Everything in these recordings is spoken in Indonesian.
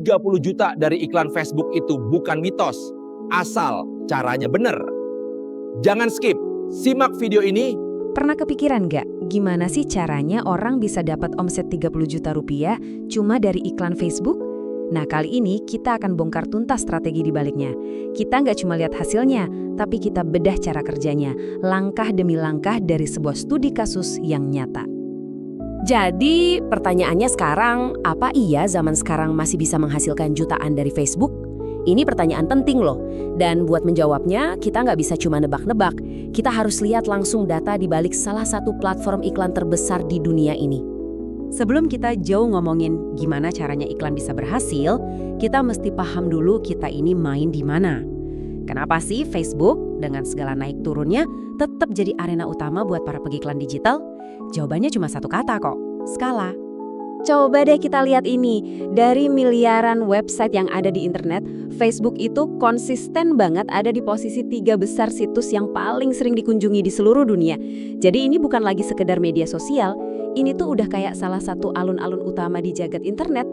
30 juta dari iklan Facebook itu bukan mitos, asal caranya bener. Jangan skip, simak video ini. Pernah kepikiran nggak gimana sih caranya orang bisa dapat omset 30 juta rupiah cuma dari iklan Facebook? Nah, kali ini kita akan bongkar tuntas strategi di baliknya. Kita nggak cuma lihat hasilnya, tapi kita bedah cara kerjanya, langkah demi langkah dari sebuah studi kasus yang nyata. Jadi pertanyaannya sekarang, apa iya zaman sekarang masih bisa menghasilkan jutaan dari Facebook? Ini pertanyaan penting loh. Dan buat menjawabnya, kita nggak bisa cuma nebak-nebak. Kita harus lihat langsung data di balik salah satu platform iklan terbesar di dunia ini. Sebelum kita jauh ngomongin gimana caranya iklan bisa berhasil, kita mesti paham dulu kita ini main di mana. Kenapa sih Facebook dengan segala naik turunnya tetap jadi arena utama buat para pengiklan digital? Jawabannya cuma satu kata kok, skala. Coba deh kita lihat ini, dari miliaran website yang ada di internet, Facebook itu konsisten banget ada di posisi 3 besar situs yang paling sering dikunjungi di seluruh dunia. Jadi ini bukan lagi sekedar media sosial, ini tuh udah kayak salah satu alun-alun utama di jagat internet.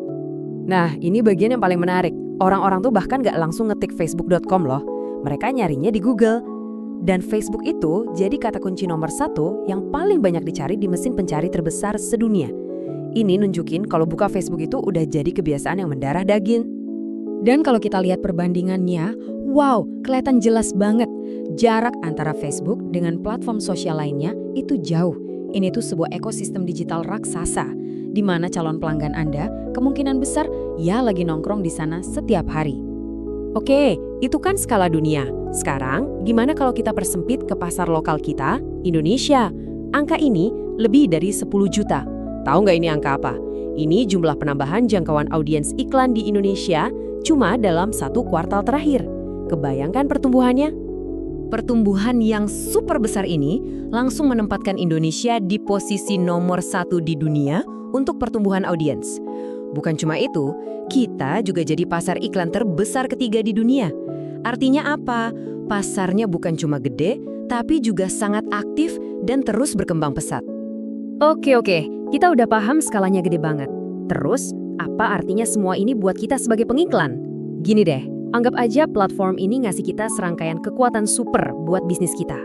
Nah, ini bagian yang paling menarik. Orang-orang tuh bahkan nggak langsung ngetik facebook.com loh. Mereka nyarinya di Google. Dan Facebook itu jadi kata kunci nomor 1 yang paling banyak dicari di mesin pencari terbesar sedunia. Ini nunjukin kalau buka Facebook itu udah jadi kebiasaan yang mendarah daging. Dan kalau kita lihat perbandingannya, wow, kelihatan jelas banget. Jarak antara Facebook dengan platform sosial lainnya itu jauh. Ini tuh sebuah ekosistem digital raksasa, di mana calon pelanggan Anda kemungkinan besar ya lagi nongkrong di sana setiap hari. Oke, itu kan skala dunia. Sekarang, gimana kalau kita persempit ke pasar lokal kita, Indonesia? Angka ini lebih dari 10 juta. Tahu nggak ini angka apa? Ini jumlah penambahan jangkauan audiens iklan di Indonesia cuma dalam 1 kuartal terakhir. Kebayangkan pertumbuhannya? Pertumbuhan yang super besar ini langsung menempatkan Indonesia di posisi nomor 1 di dunia untuk pertumbuhan audiens. Bukan cuma itu, kita juga jadi pasar iklan terbesar ketiga di dunia. Artinya apa? Pasarnya bukan cuma gede, tapi juga sangat aktif dan terus berkembang pesat. Oke, kita udah paham skalanya gede banget. Terus, apa artinya semua ini buat kita sebagai pengiklan? Gini deh, anggap aja platform ini ngasih kita serangkaian kekuatan super buat bisnis kita.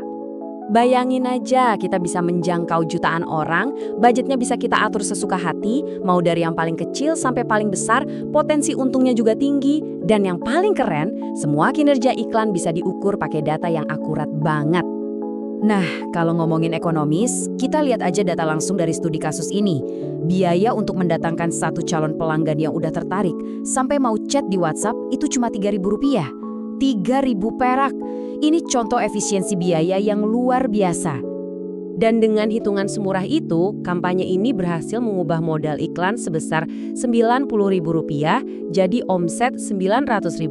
Bayangin aja kita bisa menjangkau jutaan orang, budgetnya bisa kita atur sesuka hati, mau dari yang paling kecil sampai paling besar, potensi untungnya juga tinggi, dan yang paling keren, semua kinerja iklan bisa diukur pakai data yang akurat banget. Nah, kalau ngomongin ekonomis, kita lihat aja data langsung dari studi kasus ini. Biaya untuk mendatangkan satu calon pelanggan yang udah tertarik, sampai mau chat di WhatsApp, itu cuma Rp3.000. 3.000 perak. Ini contoh efisiensi biaya yang luar biasa. Dan dengan hitungan semurah itu, kampanye ini berhasil mengubah modal iklan sebesar Rp90.000 jadi omset Rp900.000.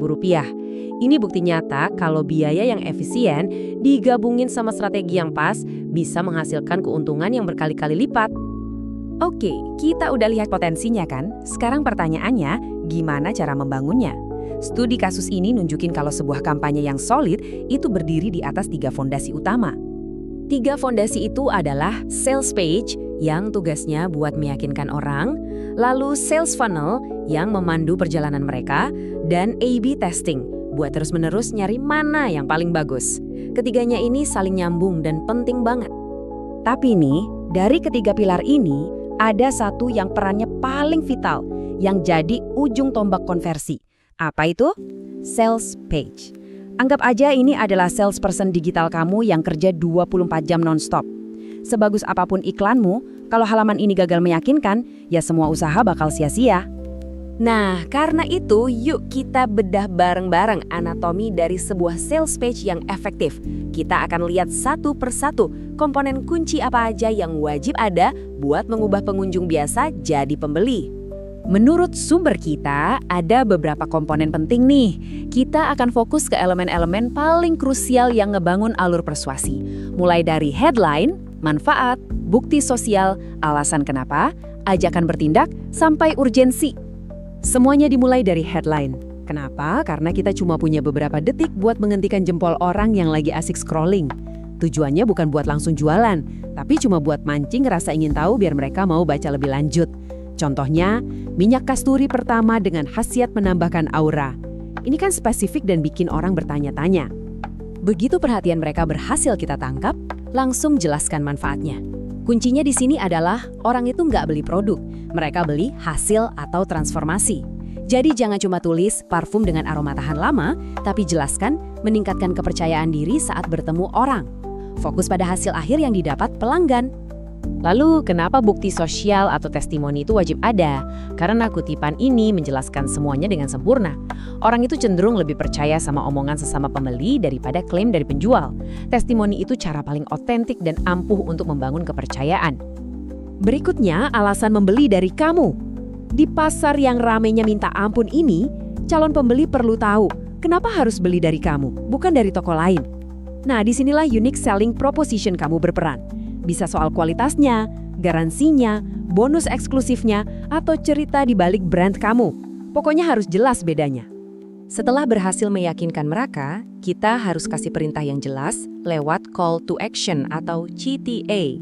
Ini bukti nyata kalau biaya yang efisien digabungin sama strategi yang pas bisa menghasilkan keuntungan yang berkali-kali lipat. Oke, kita udah lihat potensinya kan? Sekarang pertanyaannya, gimana cara membangunnya? Studi kasus ini nunjukin kalau sebuah kampanye yang solid itu berdiri di atas 3 fondasi utama. 3 fondasi itu adalah sales page yang tugasnya buat meyakinkan orang, lalu sales funnel yang memandu perjalanan mereka, dan A/B testing buat terus-menerus nyari mana yang paling bagus. Ketiganya ini saling nyambung dan penting banget. Tapi nih, dari ketiga pilar ini, ada satu yang perannya paling vital, yang jadi ujung tombak konversi. Apa itu? Sales page. Anggap aja ini adalah salesperson digital kamu yang kerja 24 jam nonstop. Sebagus apapun iklanmu, kalau halaman ini gagal meyakinkan, ya semua usaha bakal sia-sia. Nah, karena itu yuk kita bedah bareng-bareng anatomi dari sebuah sales page yang efektif. Kita akan lihat satu persatu komponen kunci apa aja yang wajib ada buat mengubah pengunjung biasa jadi pembeli. Menurut sumber kita, ada beberapa komponen penting nih. Kita akan fokus ke elemen-elemen paling krusial yang ngebangun alur persuasi. Mulai dari headline, manfaat, bukti sosial, alasan kenapa, ajakan bertindak, sampai urgensi. Semuanya dimulai dari headline. Kenapa? Karena kita cuma punya beberapa detik buat menghentikan jempol orang yang lagi asik scrolling. Tujuannya bukan buat langsung jualan, tapi cuma buat mancing rasa ingin tahu biar mereka mau baca lebih lanjut. Contohnya, minyak kasturi pertama dengan khasiat menambahkan aura. Ini kan spesifik dan bikin orang bertanya-tanya. Begitu perhatian mereka berhasil kita tangkap, langsung jelaskan manfaatnya. Kuncinya di sini adalah orang itu nggak beli produk, mereka beli hasil atau transformasi. Jadi jangan cuma tulis parfum dengan aroma tahan lama, tapi jelaskan meningkatkan kepercayaan diri saat bertemu orang. Fokus pada hasil akhir yang didapat pelanggan. Lalu, kenapa bukti sosial atau testimoni itu wajib ada? Karena kutipan ini menjelaskan semuanya dengan sempurna. Orang itu cenderung lebih percaya sama omongan sesama pembeli daripada klaim dari penjual. Testimoni itu cara paling otentik dan ampuh untuk membangun kepercayaan. Berikutnya, alasan membeli dari kamu. Di pasar yang ramainya minta ampun ini, calon pembeli perlu tahu kenapa harus beli dari kamu, bukan dari toko lain. Nah, disinilah unique selling proposition kamu berperan. Bisa soal kualitasnya, garansinya, bonus eksklusifnya, atau cerita di balik brand kamu. Pokoknya harus jelas bedanya. Setelah berhasil meyakinkan mereka, kita harus kasih perintah yang jelas lewat call to action atau CTA.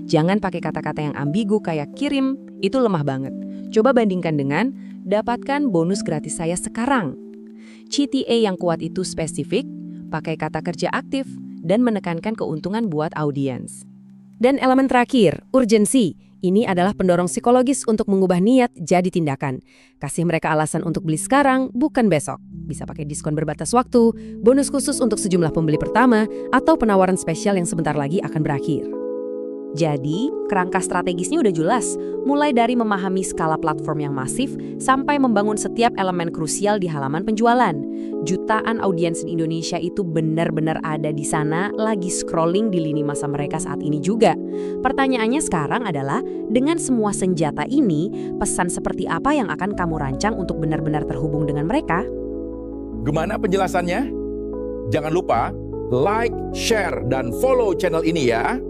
Jangan pakai kata-kata yang ambigu kayak kirim, itu lemah banget. Coba bandingkan dengan dapatkan bonus gratis saya sekarang. CTA yang kuat itu spesifik, pakai kata kerja aktif, dan menekankan keuntungan buat audiens. Dan elemen terakhir, urgensi. Ini adalah pendorong psikologis untuk mengubah niat jadi tindakan. Kasih mereka alasan untuk beli sekarang, bukan besok. Bisa pakai diskon berbatas waktu, bonus khusus untuk sejumlah pembeli pertama, atau penawaran spesial yang sebentar lagi akan berakhir. Jadi, kerangka strategisnya udah jelas, mulai dari memahami skala platform yang masif sampai membangun setiap elemen krusial di halaman penjualan. Jutaan audiens di Indonesia itu benar-benar ada di sana, lagi scrolling di lini masa mereka saat ini juga. Pertanyaannya sekarang adalah, dengan semua senjata ini, pesan seperti apa yang akan kamu rancang untuk benar-benar terhubung dengan mereka? Gimana penjelasannya? Jangan lupa like, share, dan follow channel ini ya.